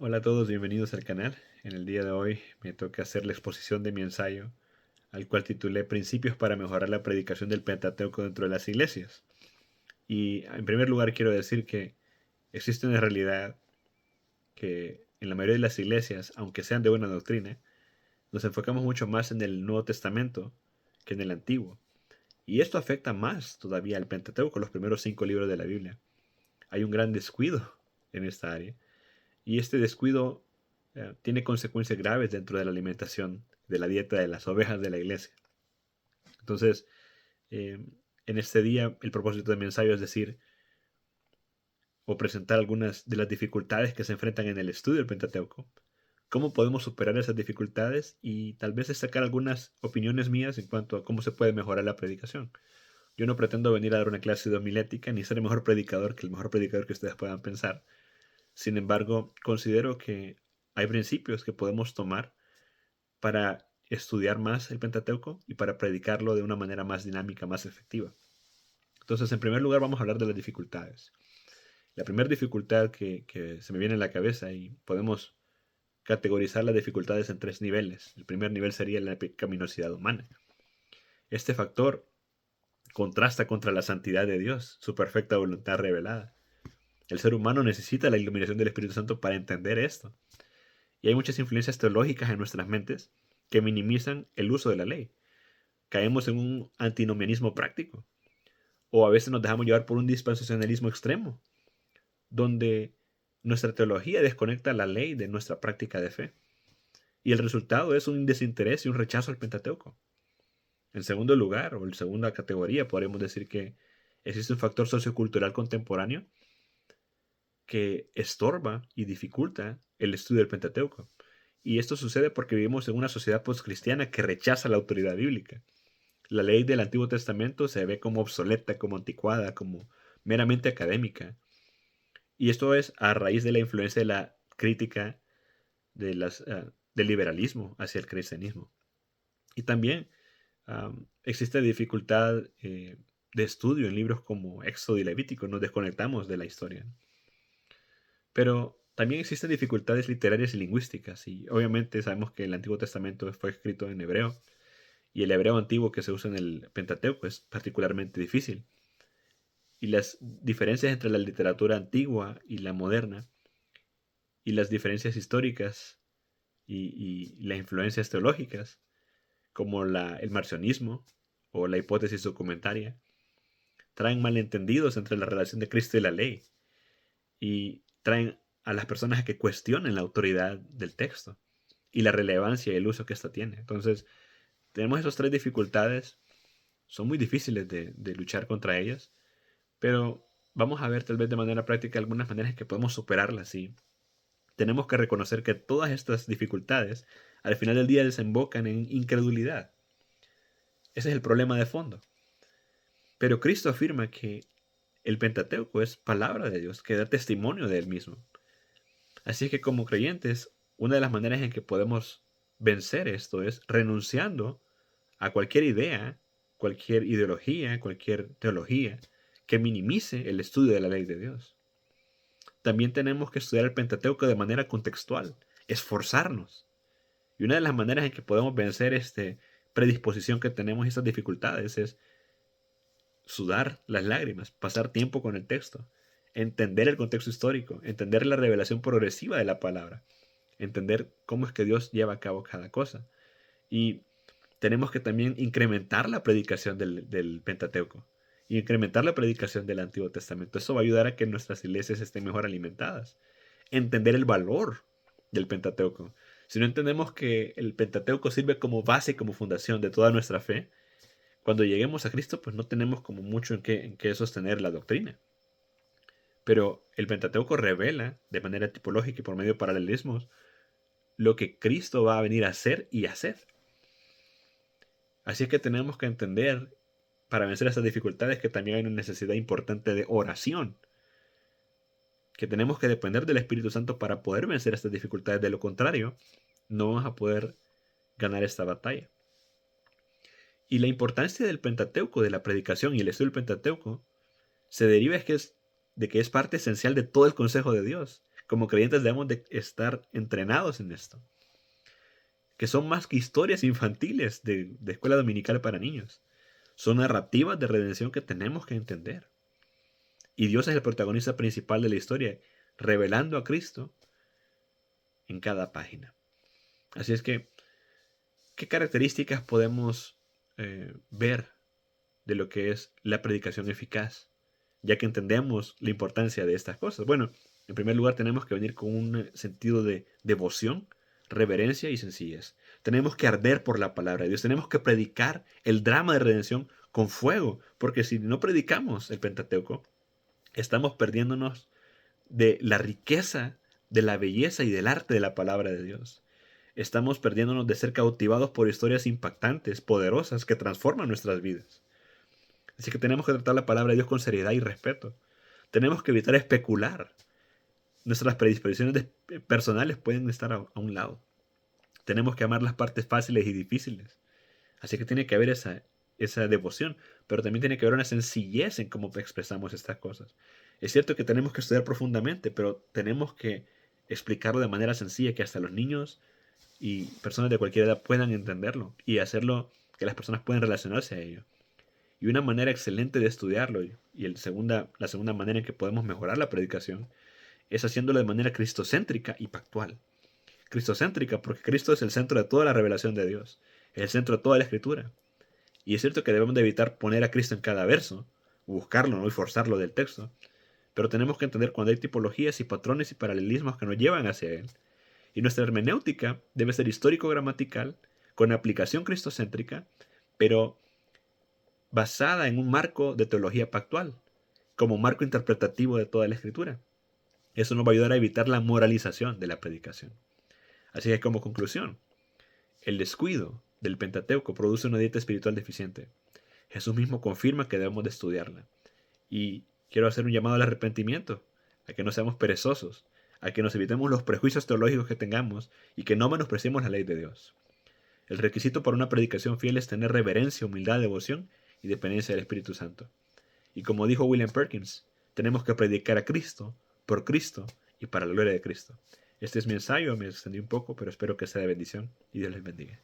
Hola a todos, bienvenidos al canal. En el día de hoy me toca hacer la exposición de mi ensayo, al cual titulé Principios para mejorar la predicación del Pentateuco dentro de las iglesias. Y en primer lugar quiero decir que existe una realidad que en la mayoría de las iglesias, aunque sean de buena doctrina, nos enfocamos mucho más en el Nuevo Testamento que en el Antiguo. Y esto afecta más todavía al Pentateuco, los primeros 5 libros de la Biblia. Hay un gran descuido en esta área. Y este descuido tiene consecuencias graves dentro de la alimentación, de la dieta de las ovejas de la iglesia. Entonces, en este día, el propósito de mi ensayo es decir, o presentar algunas de las dificultades que se enfrentan en el estudio del Pentateuco, cómo podemos superar esas dificultades y tal vez destacar algunas opiniones mías en cuanto a cómo se puede mejorar la predicación. Yo no pretendo venir a dar una clase de homilética ni ser el mejor predicador que el mejor predicador que ustedes puedan pensar. Sin embargo, considero que hay principios que podemos tomar para estudiar más el Pentateuco y para predicarlo de una manera más dinámica, más efectiva. Entonces, en primer lugar, vamos a hablar de las dificultades. La primera dificultad que se me viene a la cabeza, y podemos categorizar las dificultades en 3 niveles. El primer nivel sería la pecaminosidad humana. Este factor contrasta contra la santidad de Dios, su perfecta voluntad revelada. El ser humano necesita la iluminación del Espíritu Santo para entender esto. Y hay muchas influencias teológicas en nuestras mentes que minimizan el uso de la ley. Caemos en un antinomianismo práctico. O a veces nos dejamos llevar por un dispensacionalismo extremo, donde nuestra teología desconecta la ley de nuestra práctica de fe. Y el resultado es un desinterés y un rechazo al Pentateuco. En segundo lugar, o en segunda categoría, podríamos decir que existe un factor sociocultural contemporáneo que estorba y dificulta el estudio del Pentateuco. Y esto sucede porque vivimos en una sociedad postcristiana que rechaza la autoridad bíblica. La ley del Antiguo Testamento se ve como obsoleta, como anticuada, como meramente académica. Y esto es a raíz de la influencia de la crítica del liberalismo hacia el cristianismo. Y también existe dificultad de estudio en libros como Éxodo y Levítico. Nos desconectamos de la historia. Pero también existen dificultades literarias y lingüísticas. Y obviamente sabemos que el Antiguo Testamento fue escrito en hebreo. Y el hebreo antiguo que se usa en el Pentateuco es particularmente difícil. Y las diferencias entre la literatura antigua y la moderna, y las diferencias históricas y las influencias teológicas, como el marcionismo o la hipótesis documentaria, traen malentendidos entre la relación de Cristo y la ley, y traen a las personas a que cuestionen la autoridad del texto y la relevancia y el uso que ésta tiene. Entonces, tenemos esas 3 dificultades, son muy difíciles de luchar contra ellas, pero vamos a ver tal vez de manera práctica algunas maneras en que podemos superarlas. Y tenemos que reconocer que todas estas dificultades al final del día desembocan en incredulidad. Ese es el problema de fondo. Pero Cristo afirma que el Pentateuco es palabra de Dios, que da testimonio de Él mismo. Así que como creyentes, una de las maneras en que podemos vencer esto es renunciando a cualquier idea, cualquier ideología, cualquier teología que minimice el estudio de la ley de Dios. También tenemos que estudiar el Pentateuco de manera contextual, esforzarnos. Y una de las maneras en que podemos vencer esta predisposición que tenemos y estas dificultades es sudar las lágrimas, pasar tiempo con el texto, entender el contexto histórico, entender la revelación progresiva de la palabra, entender cómo es que Dios lleva a cabo cada cosa. Y tenemos que también incrementar la predicación del Pentateuco y incrementar la predicación del Antiguo Testamento. Eso va a ayudar a que nuestras iglesias estén mejor alimentadas. Entender el valor del Pentateuco. Si no entendemos que el Pentateuco sirve como base, como fundación de toda nuestra fe, cuando lleguemos a Cristo, pues no tenemos como mucho en qué sostener la doctrina. Pero el Pentateuco revela de manera tipológica y por medio de paralelismos lo que Cristo va a venir a hacer y hacer. Así es que tenemos que entender, para vencer estas dificultades, que también hay una necesidad importante de oración. Que tenemos que depender del Espíritu Santo para poder vencer estas dificultades. De lo contrario, no vamos a poder ganar esta batalla. Y la importancia del Pentateuco, de la predicación y el estudio del Pentateuco, se deriva de que es parte esencial de todo el consejo de Dios. Como creyentes debemos de estar entrenados en esto, que son más que historias infantiles de escuela dominical para niños. Son narrativas de redención que tenemos que entender. Y Dios es el protagonista principal de la historia, revelando a Cristo en cada página. Así es que, ¿qué características podemos ver de lo que es la predicación eficaz? Ya que entendemos la importancia de estas cosas. Bueno, en primer lugar tenemos que venir con un sentido de devoción, reverencia y sencillez. Tenemos que arder por la palabra de Dios. Tenemos que predicar el drama de redención con fuego, porque si no predicamos el Pentateuco, estamos perdiéndonos de la riqueza, de la belleza y del arte de la palabra de Dios. Estamos perdiéndonos de ser cautivados por historias impactantes, poderosas, que transforman nuestras vidas. Así que tenemos que tratar la palabra de Dios con seriedad y respeto. Tenemos que evitar especular. Nuestras predisposiciones personales pueden estar a un lado. Tenemos que amar las partes fáciles y difíciles. Así que tiene que haber esa devoción, pero también tiene que haber una sencillez en cómo expresamos estas cosas. Es cierto que tenemos que estudiar profundamente, pero tenemos que explicarlo de manera sencilla que hasta los niños y personas de cualquier edad puedan entenderlo y hacerlo que las personas puedan relacionarse a ello. Y una manera excelente de estudiarlo y la segunda manera en que podemos mejorar la predicación es haciéndolo de manera cristocéntrica y pactual. Cristocéntrica porque Cristo es el centro de toda la revelación de Dios, es el centro de toda la escritura. Y es cierto que debemos de evitar poner a Cristo en cada verso, buscarlo, ¿no? Y forzarlo del texto, pero tenemos que entender cuando hay tipologías y patrones y paralelismos que nos llevan hacia Él. Y nuestra hermenéutica debe ser histórico-gramatical, con aplicación cristocéntrica, pero basada en un marco de teología pactual, como marco interpretativo de toda la escritura. Eso nos va a ayudar a evitar la moralización de la predicación. Así que como conclusión, el descuido del Pentateuco produce una dieta espiritual deficiente. Jesús mismo confirma que debemos de estudiarla. Y quiero hacer un llamado al arrepentimiento, a que no seamos perezosos, a que nos evitemos los prejuicios teológicos que tengamos y que no menospreciemos la ley de Dios. El requisito para una predicación fiel es tener reverencia, humildad, devoción y dependencia del Espíritu Santo. Y como dijo William Perkins, tenemos que predicar a Cristo, por Cristo y para la gloria de Cristo. Este es mi ensayo, me extendí un poco, pero espero que sea de bendición y Dios les bendiga.